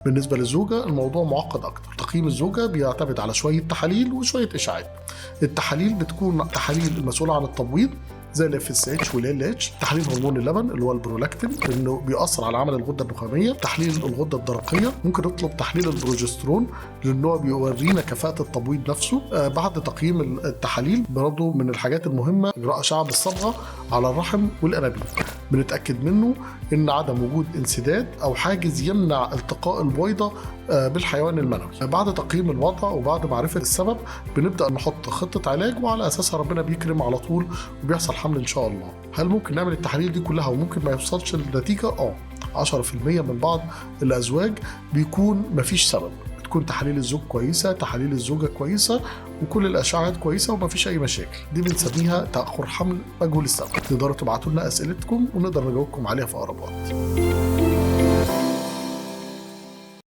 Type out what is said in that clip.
بالنسبة للزوجة الموضوع معقد أكتر. تقييم الزوجة بيعتمد على شوية تحاليل وشوية إشعاعات. التحاليل بتكون تحاليل المسؤولة عن التبويض زي ال FSH وال LH، تحليل هرمون اللبن اللي هو البرولاكتين لأنه بيأثر على عمل الغدة النخامية، تحليل الغدة الدرقية، ممكن نطلب تحليل البروجسترون لأنه بيورينا كفاءة التبويض نفسه. بعد تقييم التحاليل برضه من الحاجات المهمة إجراء أشعة بالصبغة على الرحم والأنابيب، بنتأكد منه إن عدم وجود انسداد أو حاجز يمنع التقاء البويضة بالحيوان المنوي. بعد تقييم الوضع وبعد معرفة السبب بنبدأ نحط خطة علاج، وعلى أساسها ربنا بيكرم على طول وبيحصل حمل إن شاء الله. هل ممكن نعمل التحاليل دي كلها وممكن ما يوصلش للنتيجة؟ 10% من بعض الأزواج بيكون مفيش سبب، بتكون تحاليل الزوج كويسة، تحاليل الزوجة كويسة، وكل الأشعاعات كويسة ومفيش أي مشاكل. دي بنسميها تأخر حمل مجهول السبب. تقدروا تبعتوا لنا أسئلتكم ونقدر نجاوبكم عليها في أقرب وقت.